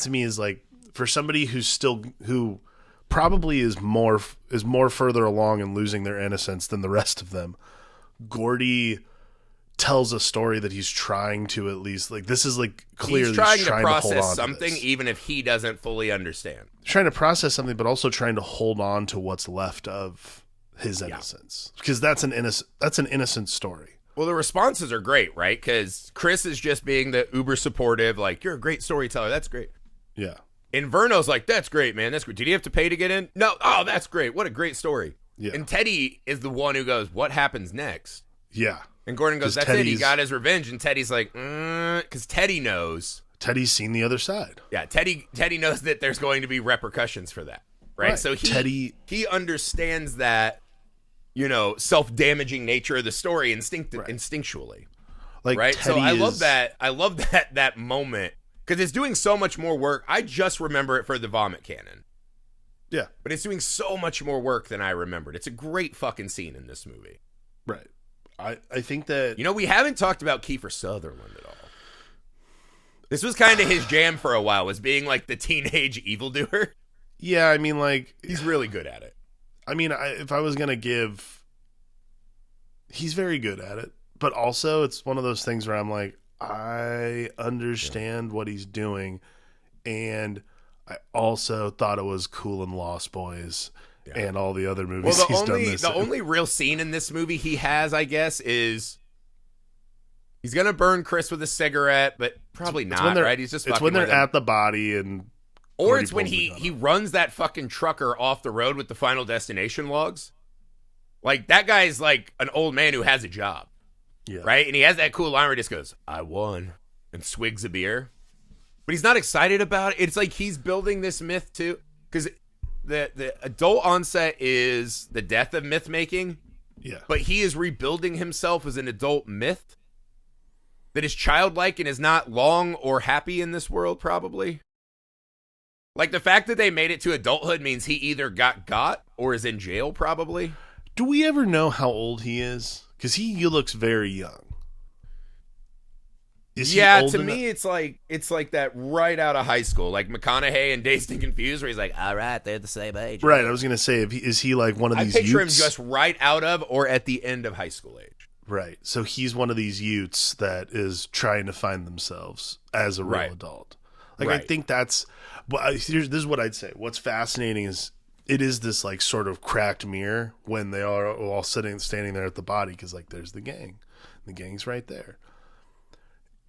to me is like for somebody who probably is more further along in losing their innocence than the rest of them. Gordy tells a story that he's trying to at least like this is like clearly he's trying to hold on process to something this. even if he doesn't fully understand. He's trying to process something, but also trying to hold on to what's left of his innocence because that's an innocent story. Well, the responses are great, right? Because Chris is just being the uber supportive, like you're a great storyteller. That's great. Yeah. And Verno's like, that's great, man. That's great. Did he have to pay to get in? No. Oh, that's great. What a great story. Yeah. And Teddy is the one who goes, what happens next? Yeah. And Gordon goes, that's it. He got his revenge. And Teddy's like, because Teddy knows. Teddy's seen the other side. Yeah. Teddy knows that there's going to be repercussions for that. Right. So he understands that, self-damaging nature of the story instinctually. Like, right. So I love that. I love that moment. Because it's doing so much more work. I just remember it for the vomit cannon. Yeah. But it's doing so much more work than I remembered. It's a great fucking scene in this movie. Right. I think that... we haven't talked about Kiefer Sutherland at all. This was kind of his jam for a while, was being like the teenage evildoer. Yeah, I mean, like... He's really good at it. I mean, if I was going to give... He's very good at it. But also, it's one of those things where I'm like... I understand what he's doing, and I also thought it was cool in Lost Boys and all the other movies he's done this. The only real scene in this movie he has, I guess, is he's gonna burn Chris with a cigarette, but probably not. Right? He's just it's when they're at the body, or it's when he runs that fucking trucker off the road with the Final Destination logs. Like that guy's like an old man who has a job. Yeah. Right? And he has that cool line where he just goes, I won, and swigs a beer. But he's not excited about it. It's like he's building this myth too. Because the adult onset is the death of myth making. Yeah. But he is rebuilding himself as an adult myth that is childlike and is not long or happy in this world, probably. Like, the fact that they made it to adulthood means he either got or is in jail, probably. Do we ever know how old he is? Because he looks very young. Is he old to enough? me, it's like that right out of high school, like McConaughey and Dazed and Confused, where he's like, all right, they're the same age. Right, I was going to say, is he like one of these I picture youths? him just right out of or at the end of high school age. Right, so he's one of these youths that is trying to find themselves as a real adult. Like, I think that's... Well, this is what I'd say. What's fascinating is it is this like sort of cracked mirror when they are all standing there at the body, because like there's the gang. The gang's right there.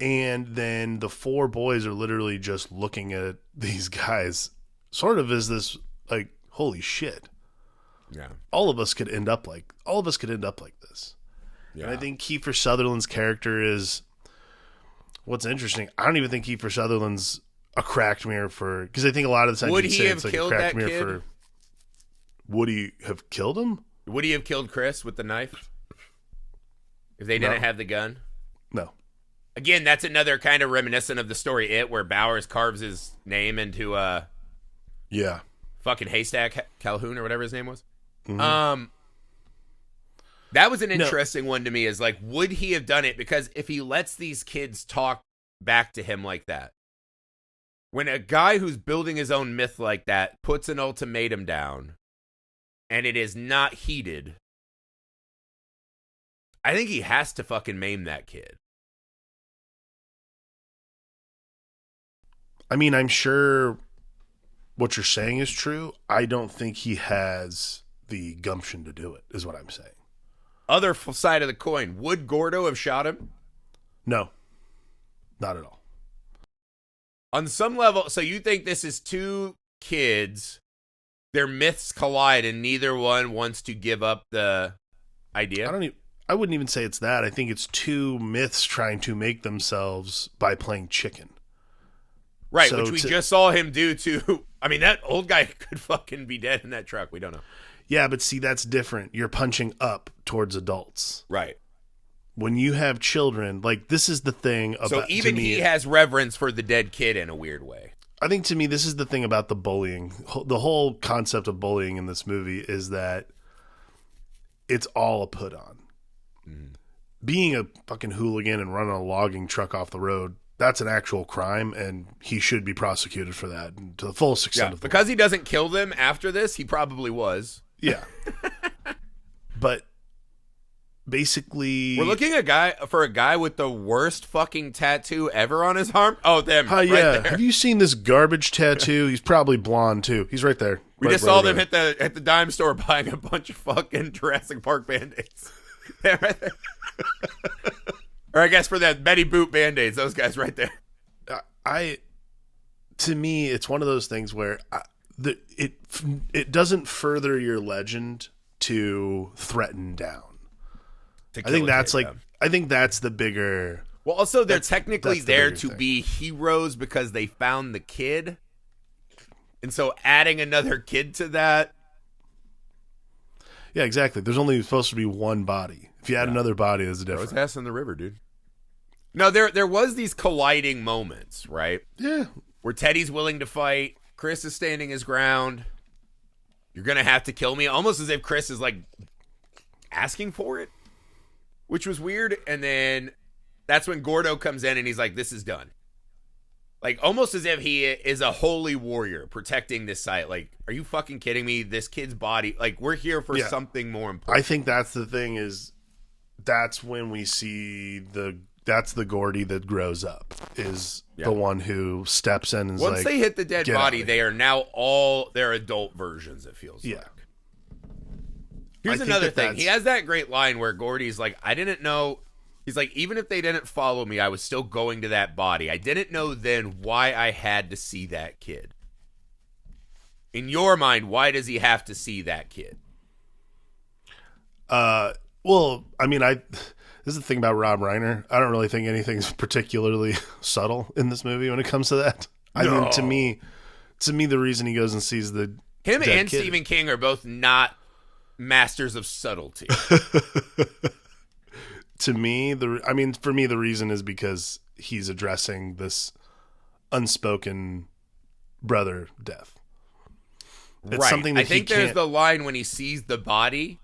And then the four boys are literally just looking at these guys sort of as this, like, holy shit. Yeah. All of us could end up like this. Yeah. And I think Kiefer Sutherland's character is what's interesting. I don't even think Kiefer Sutherland's a cracked mirror for, because I think a lot of the time would you'd he say have it's like killed a cracked that mirror kid? for. Would he have killed him? Would he have killed Chris with the knife if they didn't have the gun? No. Again, that's another kind of reminiscent of the story It, where Bowers carves his name into Yeah. fucking Haystack Calhoun or whatever his name was. Mm-hmm. That was an interesting one to me, is like, would he have done it? Because if he lets these kids talk back to him like that, when a guy who's building his own myth like that puts an ultimatum down and it is not heeded, I think he has to fucking maim that kid. I mean, I'm sure what you're saying is true. I don't think he has the gumption to do it, is what I'm saying. Other side of the coin, would Gordo have shot him? No, not at all. On some level, so you think this is two kids, their myths collide and neither one wants to give up the idea? I wouldn't even say it's that. I think it's two myths trying to make themselves by playing chicken. Right, so which we just saw him do to... I mean, that old guy could fucking be dead in that truck. We don't know. Yeah, but see, that's different. You're punching up towards adults. Right. When you have children, like, this is the thing about... So even he has reverence for the dead kid in a weird way. I think, to me, this is the thing about the bullying. The whole concept of bullying in this movie is that it's all a put on. Mm. Being a fucking hooligan and running a logging truck off the road, that's an actual crime, and he should be prosecuted for that to the fullest extent of the because law. He doesn't kill them after this, he probably was. Yeah. But basically... We're looking for a guy with the worst fucking tattoo ever on his arm. Oh, them. Yeah. Right there. Have you seen this garbage tattoo? He's probably blonde, too. He's right there. We just saw them at the dime store buying a bunch of fucking Jurassic Park Band-Aids. Right there. Or I guess for that Betty Boop Band-Aids, those guys right there. To me, it's one of those things where it doesn't further your legend to threaten down. I think that's the bigger. Well, also they're technically there to be heroes because they found the kid, and so adding another kid to that. Yeah, exactly. There's only supposed to be one body. If you add another body, there's a difference. Throw his ass in the river, dude. No, there was these colliding moments, right? Yeah. Where Teddy's willing to fight, Chris is standing his ground. You're gonna have to kill me, almost as if Chris is like asking for it, which was weird. And then that's when Gordo comes in and he's like, "This is done." Like, almost as if he is a holy warrior protecting this site. Like, are you fucking kidding me? This kid's body. Like, we're here for something more important. I think that's the thing is that's when we see that's the Gordy that grows up, is the one who steps in and is once they hit the dead body, they are now all their adult versions, it feels like. Here's another thing. He has that great line where Gordy's like, I didn't know. He's like, even if they didn't follow me, I was still going to that body. I didn't know then why I had to see that kid. In your mind, why does he have to see that kid? Well, I mean, this is the thing about Rob Reiner. I don't really think anything's particularly subtle in this movie when it comes to that. I mean, to me, the reason he goes and sees the Him dead and kid. Stephen King are both not masters of subtlety. To me, for me, the reason is because he's addressing this unspoken brother death. It's right. something that I think there's the line when he sees the body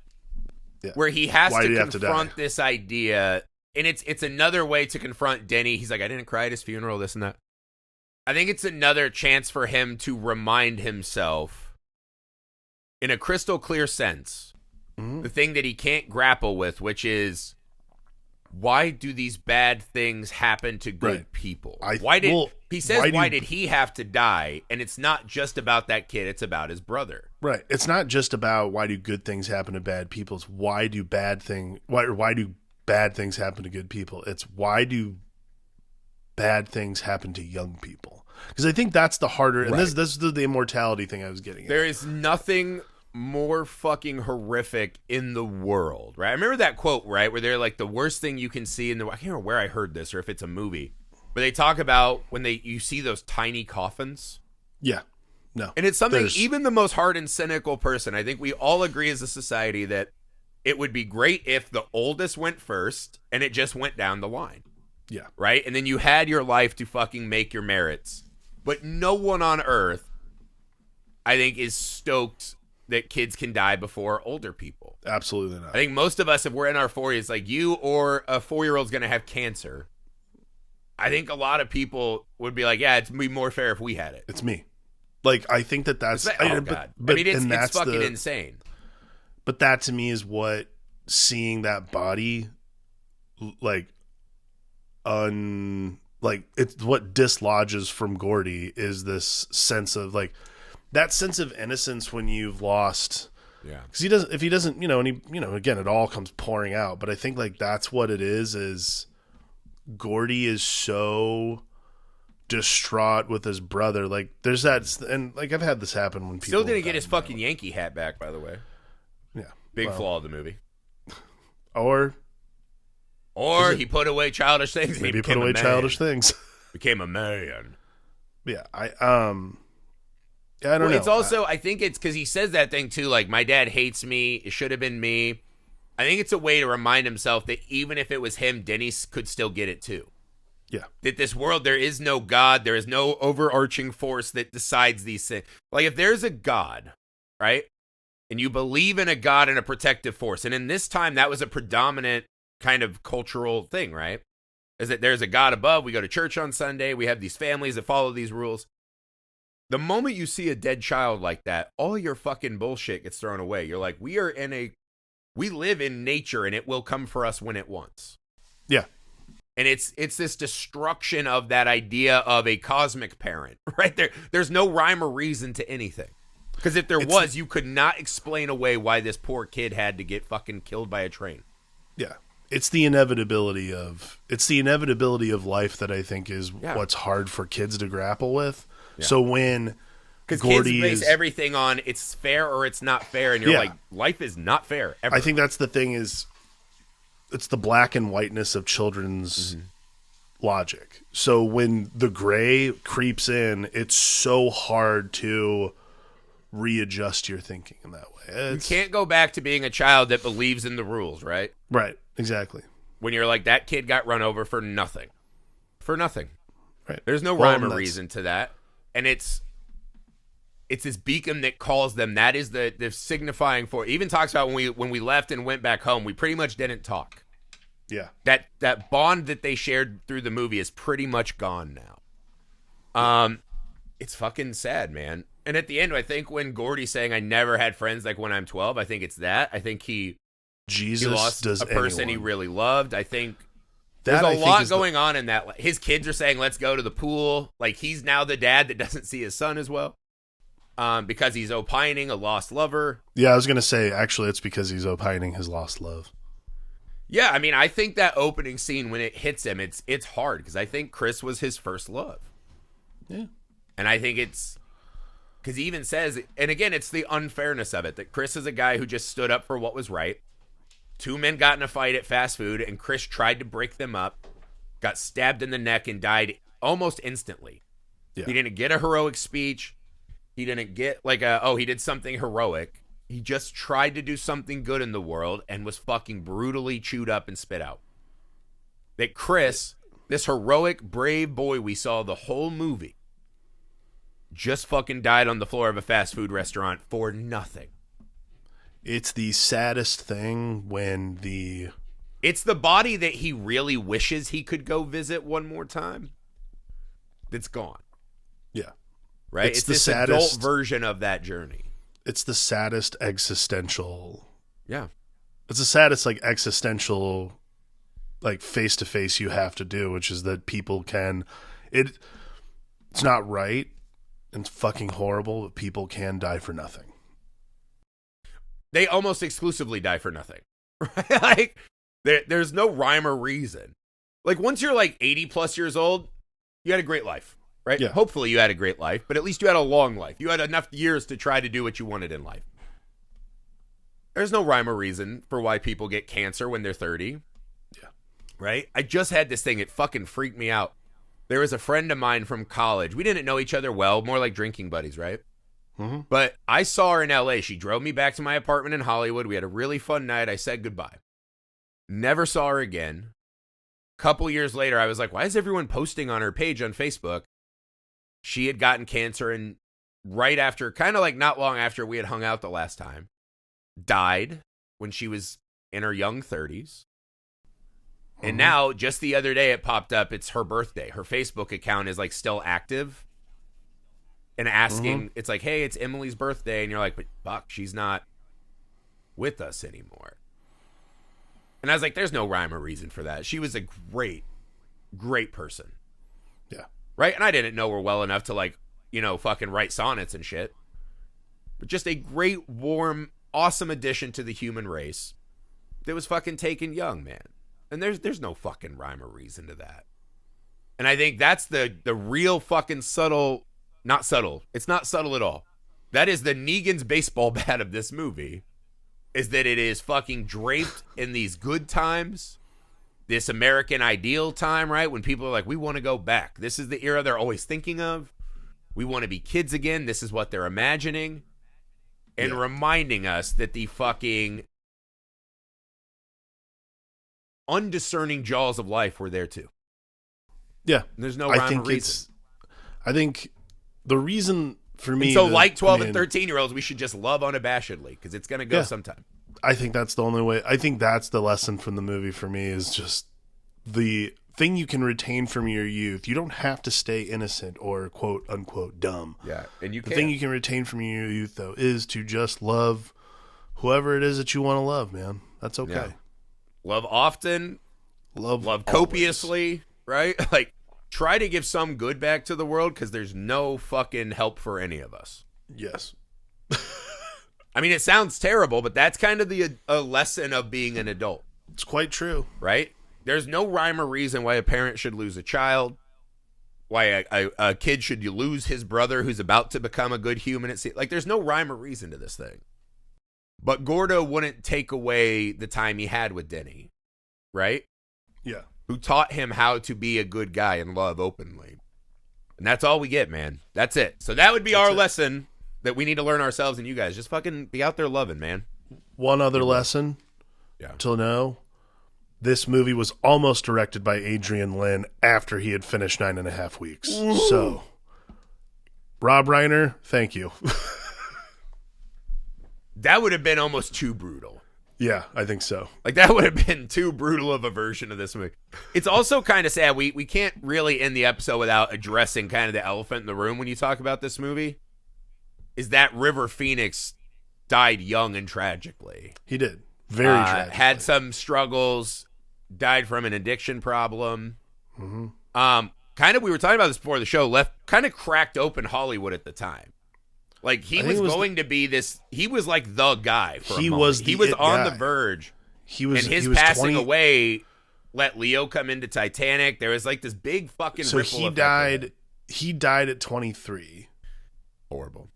where he has Why to did he have to confront die? this idea. And it's another way to confront Denny. He's like, I didn't cry at his funeral, this and that. I think it's another chance for him to remind himself in a crystal clear sense, the thing that he can't grapple with, which is, why do these bad things happen to good people? Why did he have to die? And it's not just about that kid, it's about his brother. Right. It's not just about why do good things happen to bad people. It's why do bad things happen to good people. It's why do bad things happen to young people. Because I think that's the harder, and this is the immortality thing I was getting at. There is nothing more fucking horrific in the world, right? I remember that quote, right, where they're like, the worst thing you can see in the, I can't remember where I heard this or if it's a movie, where they talk about when you see those tiny coffins. Yeah. No. And it's something, even the most hard and cynical person, I think we all agree as a society that it would be great if the oldest went first and it just went down the line. Yeah. Right? And then you had your life to fucking make your merits. But no one on earth, I think, is stoked that kids can die before older people. Absolutely not. I think most of us, if we're in our 40s, like you or a 4-year-old's going to have cancer, I think a lot of people would be like, yeah, it'd be more fair if we had it. It's me. Like, I think that's... God. I mean, it's fucking insane. But that, to me, is what seeing that body, like, it's what dislodges from Gordy is this sense of, like, that sense of innocence when you've lost... Yeah. Because if he doesn't, and again, it all comes pouring out. But I think, like, that's what it is Gordy is so distraught with his brother. Like, there's that, and, like, I've had this happen when people... Still didn't get his fucking Yankee hat back, by the way. Yeah. Big flaw of the movie. Or he put away childish things. Maybe he put away childish things. Became a man. Yeah, I don't know. It's also, I think it's because he says that thing too, like, my dad hates me, it should have been me. I think it's a way to remind himself that even if it was him, Dennis could still get it too. Yeah. That this world, there is no God, there is no overarching force that decides these things. Like, if there's a God, right, and you believe in a God and a protective force, and in this time, that was a predominant kind of cultural thing, right? Is that there's a God above, we go to church on Sunday, we have these families that follow these rules. The moment you see a dead child like that, all your fucking bullshit gets thrown away. You're like, we live in nature and it will come for us when it wants. Yeah. And it's this destruction of that idea of a cosmic parent, right? There's no rhyme or reason to anything. Because if there was, you could not explain away why this poor kid had to get fucking killed by a train. Yeah. It's the inevitability of life that I think is what's hard for kids to grapple with. Yeah. So when Gordy kids base everything on it's fair or it's not fair, and you're like, life is not fair ever. I think that's the thing is it's the black and whiteness of children's logic. So when the gray creeps in, it's so hard to readjust your thinking in that way. You can't go back to being a child that believes in the rules, right? Right, exactly. When you're like, that kid got run over for nothing. For nothing. Right. There's no rhyme or reason to that. And it's this beacon that calls them. That is the signifying for. It even talks about when we left and went back home, we pretty much didn't talk. Yeah. That bond that they shared through the movie is pretty much gone now. It's fucking sad, man. And at the end, I think when Gordy's saying, I never had friends like when I'm 12, I think it's that. I think he lost a person he really loved. I think there's a lot going on in that. His kids are saying, let's go to the pool. Like, he's now the dad that doesn't see his son as well. Because he's opining a lost lover. Yeah, I was going to say, actually, it's because he's opining his lost love. Yeah, I mean, I think that opening scene, when it hits him, it's hard. Because I think Chris was his first love. Yeah. And I think it's... Because he even says... And again, it's the unfairness of it. That Chris is a guy who just stood up for what was right. 2 men got in a fight at fast food, and Chris tried to break them up, got stabbed in the neck, and died almost instantly. Yeah. He didn't get a heroic speech. He didn't get like he did something heroic. He just tried to do something good in the world and was fucking brutally chewed up and spit out. That Chris, this heroic, brave boy we saw the whole movie, just fucking died on the floor of a fast food restaurant for nothing. It's the saddest thing when It's the body that he really wishes he could go visit one more time that's gone. Yeah. Right? It's It's the this saddest adult version of that journey. It's the saddest existential. Yeah. It's the saddest like existential like face to face you have to do, which is that people can it's not right and it's fucking horrible, but people can die for nothing. They almost exclusively die for nothing. Right? Like there's no rhyme or reason. Like once you're like 80 plus years old, you had a great life. Right? Yeah. Hopefully you had a great life, but at least you had a long life. You had enough years to try to do what you wanted in life. There's no rhyme or reason for why people get cancer when they're 30. Yeah. Right? I just had this thing. It fucking freaked me out. There was a friend of mine from college. We didn't know each other well, more like drinking buddies, right? Mm-hmm. But I saw her in LA. She drove me back to my apartment in Hollywood. We had a really fun night. I said goodbye. Never saw her again. Couple years later, I was like, why is everyone posting on her page on Facebook? She had gotten cancer, and right after, kind of like not long after we had hung out the last time, died when she was in her young 30s. And now, just the other day, it popped up. It's her birthday. Her Facebook account is like still active and asking, it's like, hey, it's Emily's birthday. And you're like, but fuck, she's not with us anymore. And I was like, there's no rhyme or reason for that. She was a great, great person. Yeah. Right? And I didn't know her well enough to like, fucking write sonnets and shit. But just a great, warm, awesome addition to the human race that was fucking taken young, man. And there's no fucking rhyme or reason to that. And I think that's the real fucking subtle, not subtle. It's not subtle at all. That is the Negan's baseball bat of this movie, is that it is fucking draped in these good times, this American ideal time, right? When people are like, we want to go back. This is the era they're always thinking of. We want to be kids again. This is what they're imagining. And reminding us that the fucking undiscerning jaws of life were there too. Yeah. There's no rhyme or reason. I think the reason for me... And so like 12 and 13-year-olds, we should just love unabashedly because it's going to go sometime. I think that's the only way. I think that's the lesson from the movie for me, is just the thing you can retain from your youth. You don't have to stay innocent or quote unquote dumb. Yeah, and the thing you can retain from your youth though is to just love whoever it is that you want to love, man. That's okay. Yeah. Love often, love always. copiously, right? Like try to give some good back to the world because there's no fucking help for any of us. Yes. I mean, it sounds terrible, but that's kind of a lesson of being an adult. It's quite true. Right? There's no rhyme or reason why a parent should lose a child, why a kid should lose his brother who's about to become a good human. Like, there's no rhyme or reason to this thing. But Gordo wouldn't take away the time he had with Denny, right? Yeah. Who taught him how to be a good guy and love openly. And that's all we get, man. That's it. So that would be our lesson that we need to learn ourselves and you guys. Just fucking be out there loving, man. One other lesson to know. This movie was almost directed by Adrian Lin after he had finished 9.5 weeks. Ooh. So, Rob Reiner, thank you. That would have been almost too brutal. Yeah, I think so. Like, that would have been too brutal of a version of this movie. It's also kind of sad. We can't really end the episode without addressing kind of the elephant in the room when you talk about this movie. Is that River Phoenix died young and tragically. He did. Very tragically. Had some struggles, died from an addiction problem. Mm-hmm. Kind of, we were talking about this before the show, kind of cracked open Hollywood at the time. Like, he was going to be this, he was like the guy for a moment. He was on the verge. He was, and his he was passing 20... away let Leo come into Titanic. There was like this big fucking ripple effect. He died at 23. Horrible.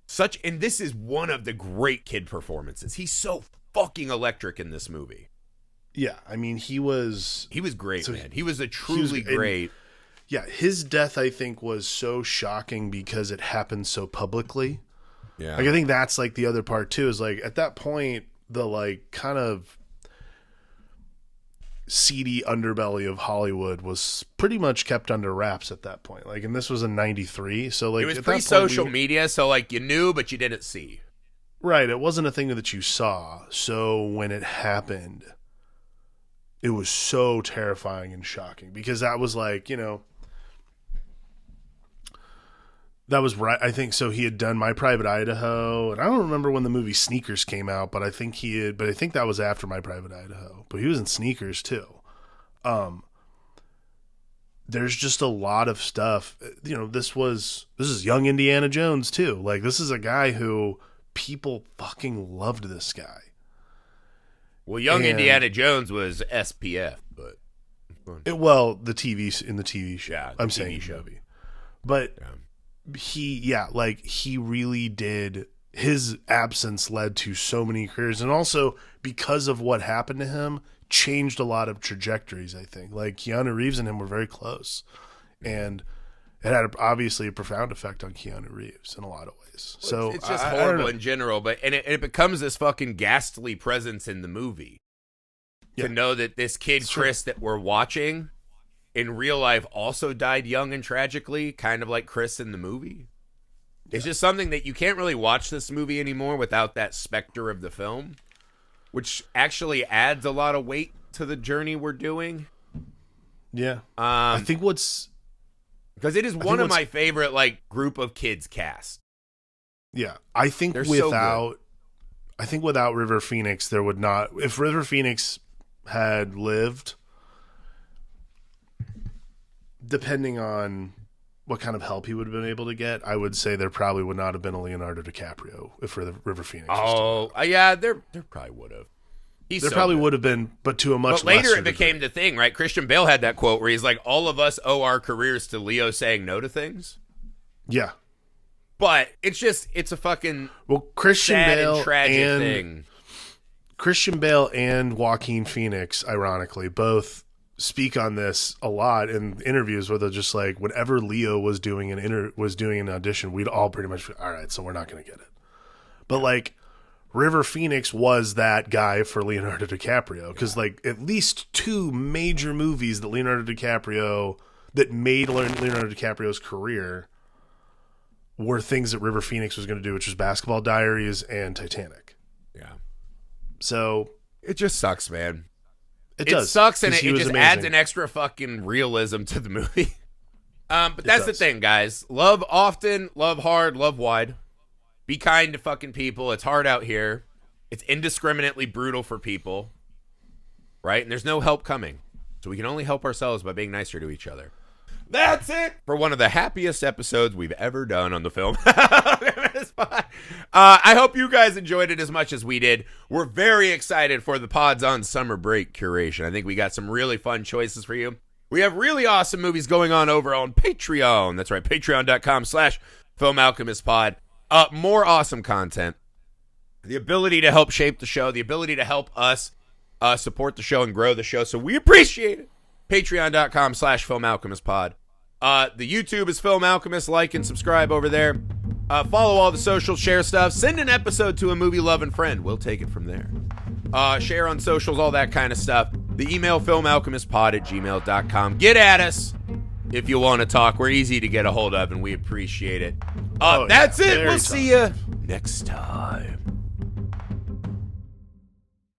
And this is one of the great kid performances. He's so fucking electric in this movie. Yeah, I mean, he was great, man. He was truly great. Yeah, his death, I think, was so shocking because it happened so publicly. Yeah. Like, I think that's like the other part too, is like at that point, the like kind of seedy underbelly of Hollywood was pretty much kept under wraps at that point. Like, and this was in '93, so like it was at that point, pre-social media, so like you knew but you didn't see. right? It wasn't a thing that you saw. So when it happened, it was so terrifying and shocking because that was like, you know, that was right. I think so. He had done My Private Idaho, and I don't remember when the movie Sneakers came out, but I think he had. But I think that was after My Private Idaho. But he was in Sneakers too. There's just a lot of stuff. You know, this is young Indiana Jones too. Like, this is a guy who people fucking loved. This guy. Well, young Indiana Jones was SPF, but the TV show. Yeah, I'm saying show. movie, but. Yeah. He really did. His absence led to so many careers, and also because of what happened to him, changed a lot of trajectories. I think like Keanu Reeves and him were very close, and it had obviously a profound effect on Keanu Reeves in a lot of ways. So it's just horrible in general, but it becomes this fucking ghastly presence in the movie to know that this kid Chris that we're watching in real life also died young and tragically, kind of like Chris in the movie. It's just something that you can't really watch this movie anymore without that specter of the film, which actually adds a lot of weight to the journey we're doing. Yeah. I think because it is one of my favorite like group of kids cast. Yeah. I think without River Phoenix, there would not, if River Phoenix had lived, depending on what kind of help he would have been able to get, I would say there probably would not have been a Leonardo DiCaprio if River Phoenix. Yeah, there probably would have. There probably would have been, but to a much. But later lesser it became degree. the thing, right? Christian Bale had that quote where he's like, "All of us owe our careers to Leo saying no to things." Yeah, but it's a fucking Christian sad Bale and tragic thing. Christian Bale and Joaquin Phoenix, ironically, both speak on this a lot in interviews where they're just like, whenever Leo was doing an audition, we'd all pretty much, all right, so we're not going to get it. But like River Phoenix was that guy for Leonardo DiCaprio because like at least two major movies that that made Leonardo DiCaprio's career were things that River Phoenix was going to do, which was Basketball Diaries and Titanic. Yeah. So it just sucks, man. It sucks, and it just adds an extra fucking realism to the movie. But that's the thing, guys. Love often, love hard, love wide. Be kind to fucking people. It's hard out here. It's indiscriminately brutal for people. Right? And there's no help coming. So we can only help ourselves by being nicer to each other. That's it for one of the happiest episodes we've ever done on the film. I hope you guys enjoyed it as much as we did. We're very excited for the Pods on Summer Break curation. I think we got some really fun choices for you. We have really awesome movies going on over on Patreon. That's right, patreon.com/FilmAlchemistPod. More awesome content. The ability to help shape the show. The ability to help us support the show and grow the show. So we appreciate it. Patreon.com/FilmAlchemistPod. The YouTube is Film Alchemist. Like and subscribe over there. Follow all the socials, share stuff. Send an episode to a movie loving friend. We'll take it from there. Share on socials, all that kind of stuff. The email, filmalchemistpod@gmail.com. Get at us if you want to talk. We're easy to get a hold of, and we appreciate it. That's it. We'll see you next time.